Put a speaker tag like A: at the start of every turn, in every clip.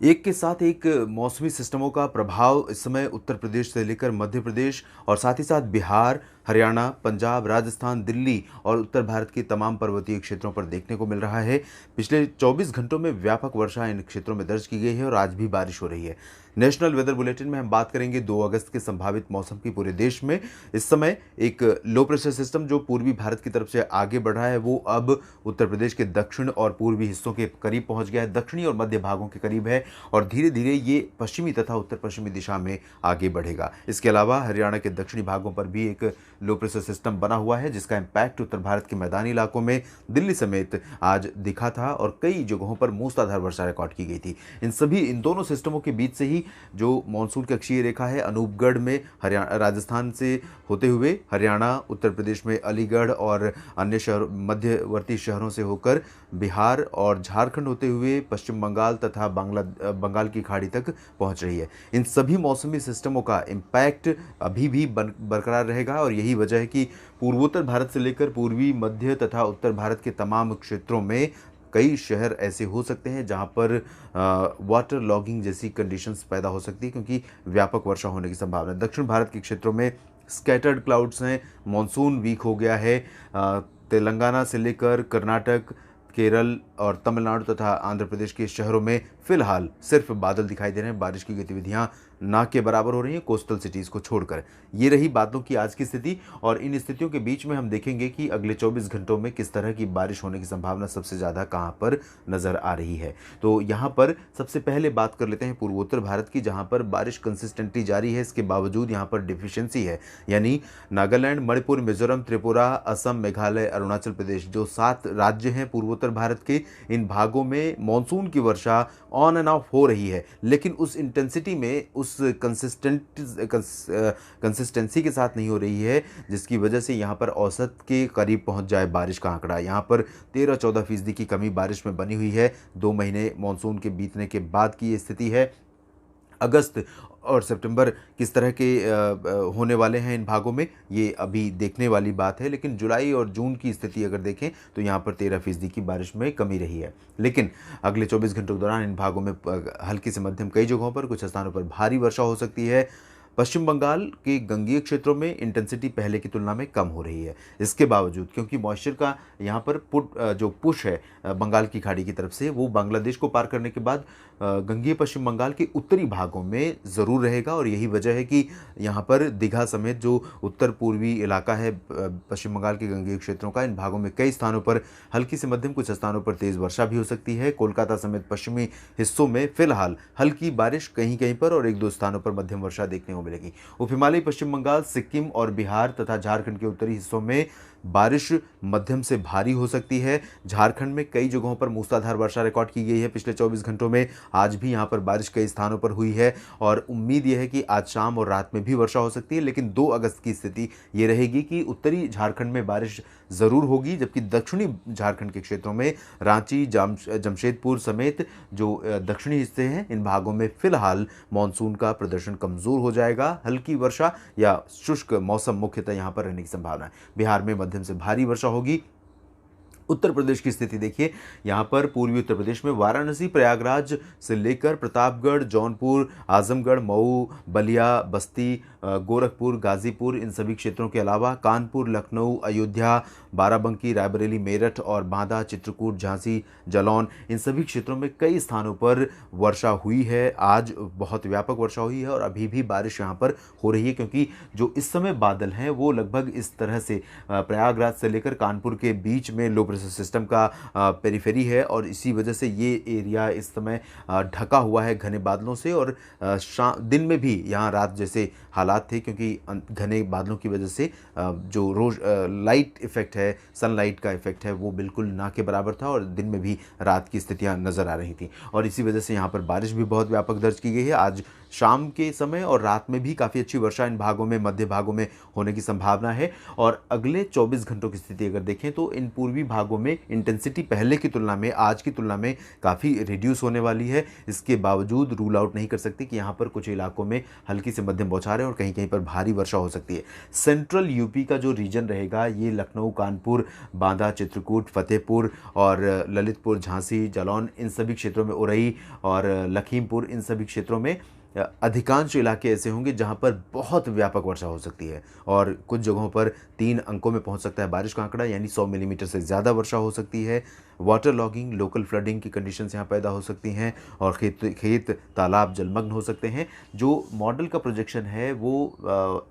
A: एक के साथ एक मौसमी सिस्टमों का प्रभाव इस समय उत्तर प्रदेश से लेकर मध्य प्रदेश और साथ ही साथ बिहार, हरियाणा, पंजाब, राजस्थान, दिल्ली और उत्तर भारत के तमाम पर्वतीय क्षेत्रों पर देखने को मिल रहा है। पिछले 24 घंटों में व्यापक वर्षा इन क्षेत्रों में दर्ज की गई है और आज भी बारिश हो रही है। नेशनल वेदर बुलेटिन में हम बात करेंगे 2 अगस्त के संभावित मौसम की पूरे देश में। इस समय एक लो प्रेशर सिस्टम जो पूर्वी भारत की तरफ से आगे बढ़ रहा है, वो अब उत्तर प्रदेश के दक्षिण और पूर्वी हिस्सों के करीब पहुंच गया है, दक्षिणी और मध्य भागों के करीब है और धीरे धीरे ये पश्चिमी तथा उत्तर पश्चिमी दिशा में आगे बढ़ेगा। इसके अलावा हरियाणा के दक्षिणी भागों पर भी एक लो प्रेशर सिस्टम बना हुआ है, जिसका इम्पैक्ट उत्तर भारत के मैदानी इलाकों में दिल्ली समेत आज दिखा था और कई जगहों पर मूसलाधार वर्षा रिकॉर्ड की गई थी। इन दोनों सिस्टमों के बीच से ही जो मानसून की अक्षीय रेखा है, अनूपगढ़ में हरियाणा राजस्थान से होते हुए हरियाणा, उत्तर प्रदेश में अलीगढ़ और अन्य शहर मध्यवर्ती शहरों से होकर बिहार और झारखंड होते हुए पश्चिम बंगाल तथा बंगाल की खाड़ी तक पहुंच रही है। इन सभी मौसमी सिस्टमों का इम्पैक्ट अभी भी बरकरार रहेगा और यही वजह है कि पूर्वोत्तर भारत से लेकर पूर्वी, मध्य तथा उत्तर भारत के तमाम क्षेत्रों में कई शहर ऐसे हो सकते हैं जहां पर वाटर लॉगिंग जैसी कंडीशंस पैदा हो सकती है, क्योंकि व्यापक वर्षा होने की संभावना है। दक्षिण भारत के क्षेत्रों में स्कैटर्ड क्लाउड्स हैं, मॉनसून वीक हो गया है। तेलंगाना से लेकर कर्नाटक, केरल और तमिलनाडु तथा आंध्र प्रदेश के शहरों में फिलहाल सिर्फ बादल दिखाई दे रहे हैं। बारिश की गतिविधियां ना के बराबर हो रही हैं कोस्टल सिटीज़ को छोड़कर। ये रही बातों की आज की स्थिति और इन स्थितियों के बीच में हम देखेंगे कि अगले 24 घंटों में किस तरह की बारिश होने की संभावना सबसे ज़्यादा कहाँ पर नज़र आ रही है। तो यहाँ पर सबसे पहले बात कर लेते हैं पूर्वोत्तर भारत की, जहाँ पर बारिश कंसिस्टेंटली जारी है। इसके बावजूद यहाँ पर डिफिशियंसी है, यानी नागालैंड, मणिपुर, मिजोरम, त्रिपुरा, असम, मेघालय, अरुणाचल प्रदेश, जो 7 राज्य हैं पूर्वोत्तर भारत के, इन भागों में मानसून की वर्षा ऑन एंड ऑफ हो रही है, लेकिन उस इंटेंसिटी में, उस कंसिस्टेंसी के साथ नहीं हो रही है, जिसकी वजह से यहाँ पर औसत के करीब पहुँच जाए बारिश का आंकड़ा। यहाँ पर 13-14% की कमी बारिश में बनी हुई है। 2 महीने मानसून के बीतने के बाद की ये स्थिति है। अगस्त और सितंबर किस तरह के होने वाले हैं इन भागों में, ये अभी देखने वाली बात है, लेकिन जुलाई और जून की स्थिति अगर देखें तो यहाँ पर 13% की बारिश में कमी रही है। लेकिन अगले 24 घंटों के दौरान इन भागों में हल्की से मध्यम, कई जगहों पर, कुछ स्थानों पर भारी वर्षा हो सकती है। पश्चिम बंगाल के गंगीय क्षेत्रों में इंटेंसिटी पहले की तुलना में कम हो रही है। इसके बावजूद, क्योंकि मॉइस्चर का यहाँ पर जो पुश है बंगाल की खाड़ी की तरफ से, वो बांग्लादेश को पार करने के बाद गंगीय पश्चिम बंगाल के उत्तरी भागों में ज़रूर रहेगा और यही वजह है कि यहाँ पर दीघा समेत जो उत्तर पूर्वी इलाका है पश्चिम बंगाल के गंगीय क्षेत्रों का, इन भागों में कई स्थानों पर हल्की से मध्यम, कुछ स्थानों पर तेज़ वर्षा भी हो सकती है। कोलकाता समेत पश्चिमी हिस्सों में फिलहाल हल्की बारिश कहीं कहीं पर और 1-2 स्थानों पर मध्यम वर्षा देखने को मिलेगी। उप हिमालयी पश्चिम बंगाल, सिक्किम और बिहार तथा झारखंड के उत्तरी हिस्सों में बारिश मध्यम से भारी हो सकती है। झारखंड में कई जगहों पर मूसलाधार वर्षा रिकॉर्ड की गई है पिछले 24 घंटों में। आज भी यहाँ पर बारिश कई स्थानों पर हुई है और उम्मीद यह है कि आज शाम और रात में भी वर्षा हो सकती है। लेकिन 2 अगस्त की स्थिति ये रहेगी कि उत्तरी झारखंड में बारिश ज़रूर होगी, जबकि दक्षिणी झारखंड के क्षेत्रों में रांची, जमशेदपुर समेत जो दक्षिणी हिस्से हैं, इन भागों में फिलहाल मानसून का प्रदर्शन कमज़ोर हो जाएगा। हल्की वर्षा या शुष्क मौसम मुख्यतः यहाँ पर रहने की संभावना है। बिहार में मध्यम से भारी वर्षा होगी। उत्तर प्रदेश की स्थिति देखिए, यहाँ पर पूर्वी उत्तर प्रदेश में वाराणसी, प्रयागराज से लेकर प्रतापगढ़, जौनपुर, आजमगढ़, मऊ, बलिया, बस्ती, गोरखपुर, गाजीपुर, इन सभी क्षेत्रों के अलावा कानपुर, लखनऊ, अयोध्या, बाराबंकी, रायबरेली, मेरठ और बांदा, चित्रकूट, झांसी, जालौन, इन सभी क्षेत्रों में कई स्थानों पर वर्षा हुई है। आज बहुत व्यापक वर्षा हुई है और अभी भी बारिश यहाँ पर हो रही है, क्योंकि जो इस समय बादल हैं वो लगभग इस तरह से प्रयागराज से लेकर कानपुर के बीच में लो प्रेशर सिस्टम का पेरिफेरी है और इसी वजह से ये एरिया इस समय ढका हुआ है घने बादलों से। और दिन में भी यहाँ रात जैसे हालात थे, क्योंकि घने बादलों की वजह से जो रोज लाइट इफेक्ट है, सनलाइट का इफेक्ट है, वो बिल्कुल ना के बराबर था और दिन में भी रात की स्थितियाँ नज़र आ रही थी और इसी वजह से यहाँ पर बारिश भी बहुत व्यापक दर्ज की गई है। आज शाम के समय और रात में भी काफ़ी अच्छी वर्षा इन भागों में, मध्य भागों में होने की संभावना है। और अगले 24 घंटों की स्थिति अगर देखें तो इन पूर्वी भागों भागों में इंटेंसिटी पहले की तुलना में, आज की तुलना में काफ़ी रिड्यूस होने वाली है। इसके बावजूद रूल आउट नहीं कर सकती कि यहाँ पर कुछ इलाकों में हल्की से मध्यम बौछारें और कहीं कहीं पर भारी वर्षा हो सकती है। सेंट्रल यूपी का जो रीजन रहेगा ये लखनऊ, कानपुर, बांदा, चित्रकूट, फतेहपुर और ललितपुर, झांसी, जालौन, इन सभी क्षेत्रों में, उरई और लखीमपुर, इन सभी क्षेत्रों में अधिकांश इलाके ऐसे होंगे जहां पर बहुत व्यापक वर्षा हो सकती है और कुछ जगहों पर 3 अंकों में पहुंच सकता है बारिश का आंकड़ा, यानी 100 मिलीमीटर से ज़्यादा वर्षा हो सकती है। वाटर लॉगिंग, लोकल फ्लडिंग की कंडीशंस यहाँ पैदा हो सकती हैं और खेत तालाब जलमग्न हो सकते हैं। जो मॉडल का प्रोजेक्शन है वो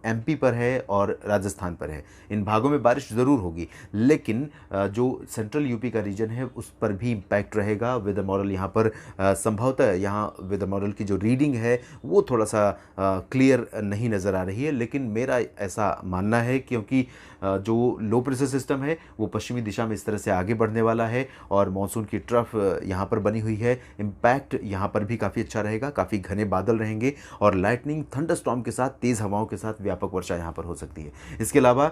A: एमपी पर है और राजस्थान पर है। इन भागों में बारिश ज़रूर होगी, लेकिन जो सेंट्रल यूपी का रीजन है उस पर भी इम्पैक्ट रहेगा। वेदर मॉडल यहाँ पर संभवतः यहाँ वेदर मॉडल की जो रीडिंग है वो थोड़ा सा क्लियर नहीं नज़र आ रही है, लेकिन मेरा ऐसा मानना है क्योंकि जो लो प्रेशर सिस्टम है वो पश्चिमी दिशा में इस तरह से आगे बढ़ने वाला है और मॉनसून की ट्रफ यहाँ पर बनी हुई है। इम्पैक्ट यहाँ पर भी काफ़ी अच्छा रहेगा, काफ़ी घने बादल रहेंगे और लाइटनिंग, थंडरस्टॉर्म के साथ, तेज़ हवाओं के साथ व्यापक वर्षा यहाँ पर हो सकती है। इसके अलावा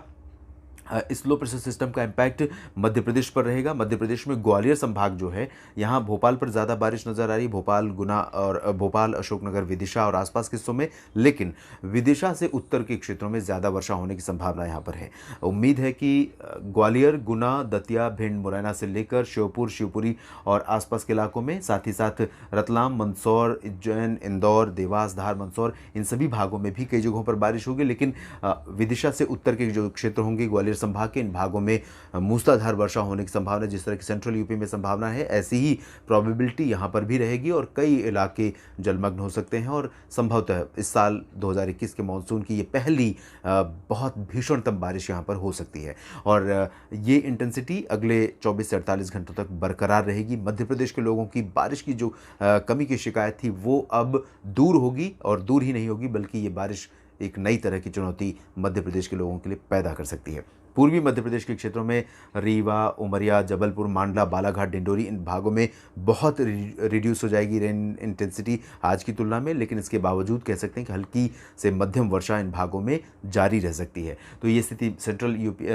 A: इस लो प्रेशर सिस्टम का इम्पैक्ट मध्य प्रदेश पर रहेगा। मध्य प्रदेश में ग्वालियर संभाग जो है, यहाँ भोपाल पर ज़्यादा बारिश नज़र आ रही है, भोपाल, गुना और भोपाल, अशोकनगर, विदिशा और आसपास के हिस्सों में, लेकिन विदिशा से उत्तर के क्षेत्रों में ज़्यादा वर्षा होने की संभावना यहाँ पर है। उम्मीद है कि ग्वालियर, गुना, दतिया, भिंड, मुरैना से लेकर श्योपुर, शिवपुरी और आसपास के इलाकों में, साथ ही साथ रतलाम, मंदसौर, उज्जैन, इंदौर, देवास, धार, मंदसौर, इन सभी भागों में भी कई जगहों पर बारिश होगी। लेकिन विदिशा से उत्तर के जो क्षेत्र होंगे, ग्वालियर संभाग के, इन भागों में मूसलाधार वर्षा होने की संभावना, जिस तरह की सेंट्रल यूपी में संभावना है, ऐसी ही प्रोबेबिलिटी यहाँ पर भी रहेगी और कई इलाके जलमग्न हो सकते हैं। और संभवतः इस साल 2021 के मानसून की ये पहली बहुत भीषणतम बारिश यहाँ पर हो सकती है और ये इंटेंसिटी अगले 24 से 48 घंटों तक बरकरार रहेगी। मध्य प्रदेश के लोगों की बारिश की जो कमी की शिकायत थी वो अब दूर होगी और दूर ही नहीं होगी, बल्कि ये बारिश एक नई तरह की चुनौती मध्य प्रदेश के लोगों के लिए पैदा कर सकती है। पूर्वी मध्य प्रदेश के क्षेत्रों में रीवा, उमरिया, जबलपुर, मांडला, बालाघाट, डिंडोरी, इन भागों में बहुत रिड्यूस हो जाएगी रेन इंटेंसिटी आज की तुलना में, लेकिन इसके बावजूद कह सकते हैं कि हल्की से मध्यम वर्षा इन भागों में जारी रह सकती है। तो ये स्थिति सेंट्रल यूपी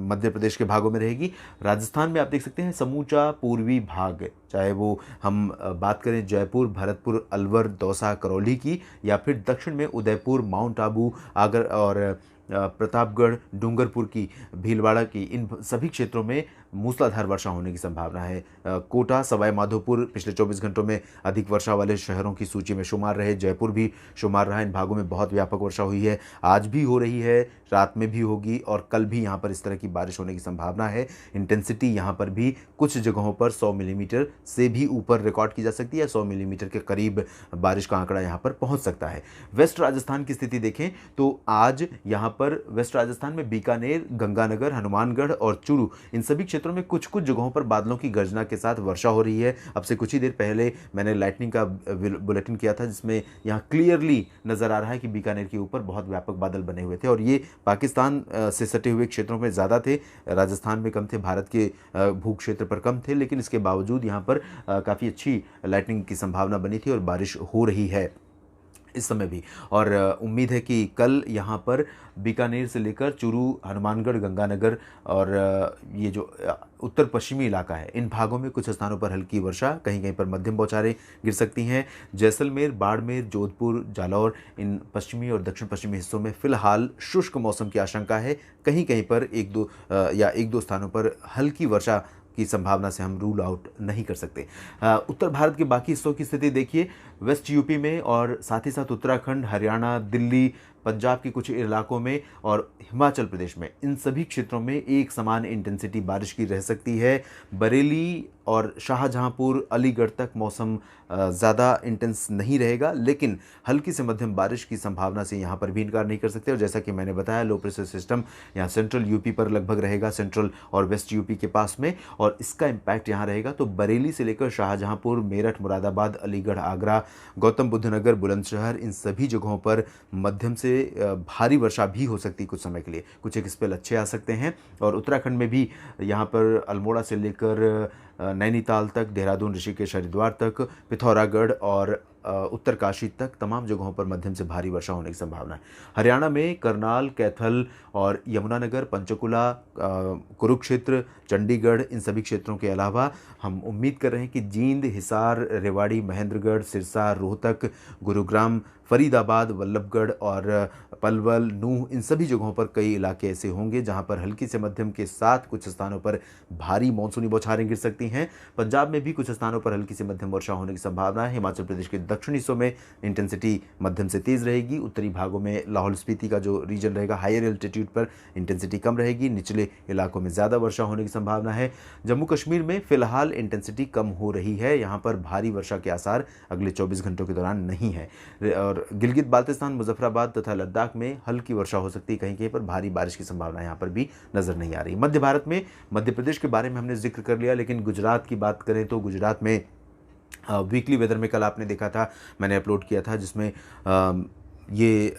A: मध्य प्रदेश के भागों में रहेगी। राजस्थान में आप देख सकते हैं समूचा पूर्वी भाग, चाहे वो हम बात करें जयपुर, भरतपुर, अलवर, दौसा, करौली की, या फिर दक्षिण में उदयपुर, माउंट आबू, आगर और प्रतापगढ़, डूंगरपुर की, भीलवाड़ा की, इन सभी क्षेत्रों में मूसलाधार वर्षा होने की संभावना है। कोटा, सवाई माधोपुर पिछले 24 घंटों में अधिक वर्षा वाले शहरों की सूची में शुमार रहे, जयपुर भी शुमार रहा। इन भागों में बहुत व्यापक वर्षा हुई है, आज भी हो रही है, रात में भी होगी और कल भी यहाँ पर इस तरह की बारिश होने की संभावना है। इंटेंसिटी यहाँ पर भी कुछ जगहों पर 100 मिलीमीटर से भी ऊपर रिकॉर्ड की जा सकती है, 100 मिलीमीटर के करीब बारिश का आंकड़ा यहाँ पर पहुँच सकता है। वेस्ट राजस्थान की स्थिति देखें तो आज यहाँ पर वेस्ट राजस्थान में बीकानेर, गंगानगर, हनुमानगढ़ और चूरू, इन सभी क्षेत्रों में कुछ कुछ जगहों पर बादलों की गर्जना के साथ वर्षा हो रही है। अब से कुछ ही देर पहले मैंने लाइटनिंग का बुलेटिन किया था, जिसमें यहाँ क्लियरली नज़र आ रहा है कि बीकानेर के ऊपर बहुत व्यापक बादल बने हुए थे और ये पाकिस्तान से सटे हुए क्षेत्रों में ज़्यादा थे, राजस्थान में कम थे, भारत के भू क्षेत्र पर कम थे, लेकिन इसके बावजूद यहाँ पर काफ़ी अच्छी लाइटनिंग की संभावना बनी थी और बारिश हो रही है इस समय भी। और उम्मीद है कि कल यहाँ पर बीकानेर से लेकर चूरू, हनुमानगढ़, गंगानगर और ये जो उत्तर पश्चिमी इलाका है, इन भागों में कुछ स्थानों पर हल्की वर्षा, कहीं कहीं पर मध्यम बौछारें गिर सकती हैं। जैसलमेर, बाड़मेर, जोधपुर, जालौर, इन पश्चिमी और दक्षिण पश्चिमी हिस्सों में फिलहाल शुष्क मौसम की आशंका है। कहीं कहीं पर एक दो स्थानों पर हल्की वर्षा की संभावना से हम रूल आउट नहीं कर सकते। उत्तर भारत के बाकी हिस्सों की स्थिति देखिए, वेस्ट यूपी में और साथ ही साथ उत्तराखंड, हरियाणा, दिल्ली, पंजाब के कुछ इलाकों में और हिमाचल प्रदेश में, इन सभी क्षेत्रों में एक समान इंटेंसिटी बारिश की रह सकती है। बरेली और शाहजहांपुर, अलीगढ़ तक मौसम ज़्यादा इंटेंस नहीं रहेगा, लेकिन हल्की से मध्यम बारिश की संभावना से यहाँ पर भी इनकार नहीं कर सकते। और जैसा कि मैंने बताया, लो प्रेशर सिस्टम यहाँ सेंट्रल यूपी पर लगभग रहेगा, सेंट्रल और वेस्ट यूपी के पास में, और इसका इम्पैक्ट यहाँ रहेगा। तो बरेली से लेकर शाहजहांपुर, मेरठ, मुरादाबाद, अलीगढ़, आगरा, गौतम बुद्ध नगर, बुलंदशहर, इन सभी जगहों पर मध्यम से भारी वर्षा भी हो सकती है कुछ समय के लिए, कुछ एक स्पेल अच्छे आ सकते हैं। और उत्तराखंड में भी यहाँ पर अल्मोड़ा से लेकर नैनीताल तक, देहरादून, ऋषिकेश, हरिद्वार तक, पिथौरागढ़ और उत्तरकाशी तक तमाम जगहों पर मध्यम से भारी वर्षा होने की संभावना है। हरियाणा में करनाल, कैथल और यमुनानगर, पंचकुला, कुरुक्षेत्र, चंडीगढ़, इन सभी क्षेत्रों के अलावा हम उम्मीद कर रहे हैं कि जींद, हिसार, रेवाड़ी, महेंद्रगढ़, सिरसा, रोहतक, गुरुग्राम, फरीदाबाद, वल्लभगढ़ और पलवल, नूंह, इन सभी जगहों पर कई इलाके ऐसे होंगे जहां पर हल्की से मध्यम के साथ कुछ स्थानों पर भारी मानसूनी बौछारें गिर सकती हैं। पंजाब में भी कुछ स्थानों पर हल्की से मध्यम वर्षा होने की संभावना है। हिमाचल प्रदेश के दक्षिणी हिस्सों में इंटेंसिटी मध्यम से तेज रहेगी। उत्तरी भागों में लाहौल स्पीति का जो रीजन रहेगा, हायर एल्टीट्यूड पर इंटेंसिटी कम रहेगी। निचले इलाकों में ज़्यादा वर्षा होने की संभावना है। जम्मू कश्मीर में फिलहाल इंटेंसिटी कम हो रही है, यहाँ पर भारी वर्षा के आसार अगले 24 घंटों के दौरान नहीं है। और गिलगित बाल्टिस्तान, मुजफ्फराबाद तथा लद्दाख में हल्की वर्षा हो सकती है, कहीं कहीं पर भारी बारिश की संभावना यहाँ पर भी नजर नहीं आ रही। मध्य भारत में मध्य प्रदेश के बारे में हमने जिक्र कर लिया, लेकिन गुजरात की बात करें तो गुजरात में वीकली वेदर में कल आपने देखा था, मैंने अपलोड किया था, जिसमें ये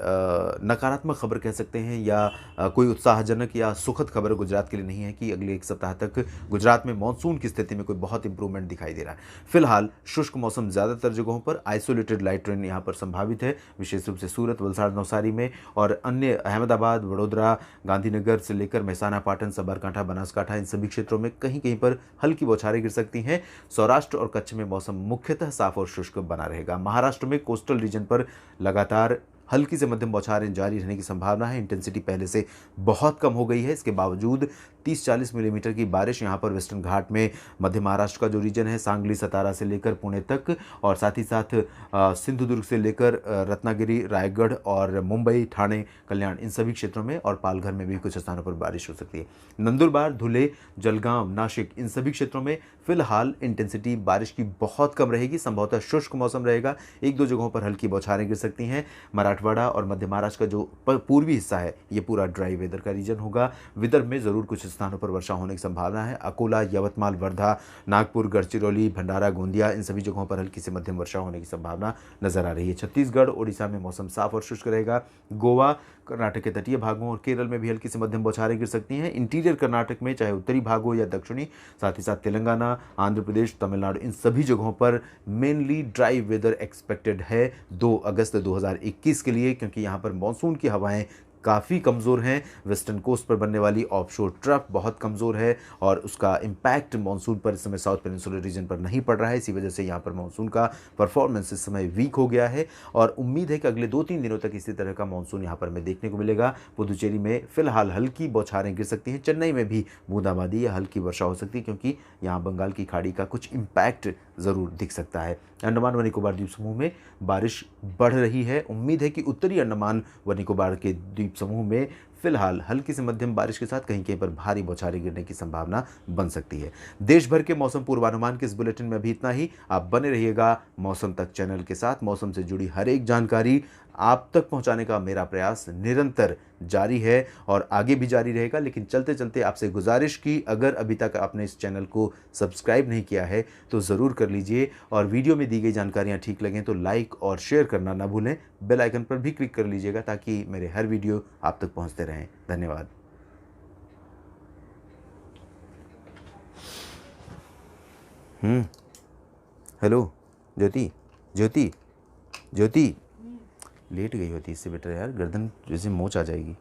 A: नकारात्मक खबर कह सकते हैं या कोई उत्साहजनक या सुखद खबर गुजरात के लिए नहीं है कि अगले एक सप्ताह तक गुजरात में मानसून की स्थिति में कोई बहुत इंप्रूवमेंट दिखाई दे रहा है। फिलहाल शुष्क मौसम ज़्यादातर जगहों पर, आइसोलेटेड लाइट रेन यहाँ पर संभावित है, विशेष रूप से सूरत, वलसाड़, नवसारी में और अन्य अहमदाबाद, वडोदरा, गांधीनगर से लेकर मेहसाना, पाटन, साबरकांठा, बनासकांठा, इन सभी क्षेत्रों में कहीं कहीं पर हल्की बौछारें गिर सकती हैं। सौराष्ट्र और कच्छ में मौसम मुख्यतः साफ और शुष्क बना रहेगा। महाराष्ट्र में कोस्टल रीजन पर लगातार हल्की से मध्यम बौछारें जारी रहने की संभावना है। इंटेंसिटी पहले से बहुत कम हो गई है, इसके बावजूद 30-40 मिलीमीटर की बारिश यहाँ पर वेस्टर्न घाट में, मध्य महाराष्ट्र का जो रीजन है, सांगली, सतारा से लेकर पुणे तक, और साथ ही साथ सिंधुदुर्ग से लेकर रत्नागिरी, रायगढ़ और मुंबई, ठाणे, कल्याण, इन सभी क्षेत्रों में और पालघर में भी कुछ स्थानों पर बारिश हो सकती है। नंदुरबार, धुले, जलगांव, नासिक, इन सभी क्षेत्रों में फिलहाल इंटेंसिटी बारिश की बहुत कम रहेगी, संभवतः शुष्क मौसम रहेगा। एक दो जगहों पर हल्की बौछारें गिर सकती हैं। मराठवाड़ा और मध्य महाराष्ट्र का जो पूर्वी हिस्सा है, ये पूरा ड्राई वेदर का रीजन होगा। विदर्भ में ज़रूर कुछ स्थानों पर वर्षा होने की संभावना है। अकोला, यवतमाल, वर्धा, नागपुर, गढ़चिरौली, भंडारा, गोंदिया, इन सभी जगहों पर हल्की से मध्यम वर्षा होने की संभावना नजर आ रही है। छत्तीसगढ़, ओडिशा में मौसम साफ और शुष्क रहेगा। गोवा, कर्नाटक के तटीय भागों और केरल में भी हल्की से मध्यम बौछारें गिर सकती हैं। इंटीरियर कर्नाटक में, चाहे उत्तरी भाग हो या दक्षिणी, साथ ही साथ तेलंगाना, आंध्र प्रदेश, तमिलनाडु, इन सभी जगहों पर मेनली ड्राई वेदर एक्सपेक्टेड है 2 अगस्त 2021 के लिए, क्योंकि यहाँ पर मानसून की हवाएं काफ़ी कमज़ोर हैं। वेस्टर्न कोस्ट पर बनने वाली ऑफशोर ट्रफ बहुत कमज़ोर है और उसका इम्पैक्ट मानसून पर इस समय साउथ पेनिनसुलर रीजन पर नहीं पड़ रहा है। इसी वजह से यहाँ पर मानसून का परफॉर्मेंस इस समय वीक हो गया है और उम्मीद है कि अगले 2-3 दिनों तक इसी तरह का मानसून यहाँ पर हमें देखने को मिलेगा। पुदुचेरी में फिलहाल हल्की बौछारें गिर सकती हैं। चेन्नई में भी बूंदाबांदी या हल्की वर्षा हो सकती है, क्योंकि यहाँ बंगाल की खाड़ी का कुछ इम्पैक्ट ज़रूर दिख सकता है। अंडमान व निकोबार द्वीप समूह में बारिश बढ़ रही है। उम्मीद है कि उत्तरी अंडमान व निकोबार के द्वीप समूह में फिलहाल हल्की से मध्यम बारिश के साथ कहीं कहीं पर भारी बौछारें गिरने की संभावना बन सकती है। देश भर के मौसम पूर्वानुमान के इस बुलेटिन में अभी इतना ही। आप बने रहिएगा मौसम तक चैनल के साथ। मौसम से जुड़ी हर एक जानकारी आप तक पहुंचाने का मेरा प्रयास निरंतर जारी है और आगे भी जारी रहेगा। लेकिन चलते चलते आपसे गुजारिश की, अगर अभी तक आपने इस चैनल को सब्सक्राइब नहीं किया है तो ज़रूर कर लीजिए और वीडियो में दी गई जानकारियां ठीक लगें तो लाइक और शेयर करना ना भूलें। बेल आइकन पर भी क्लिक कर लीजिएगा ताकि मेरे हर वीडियो आप तक पहुंचते रहें। धन्यवाद। हेलो ज्योति, ज्योति, ज्योति, लेट गई होती, इससे बेटर यार गर्दन जैसे मोच आ जाएगी।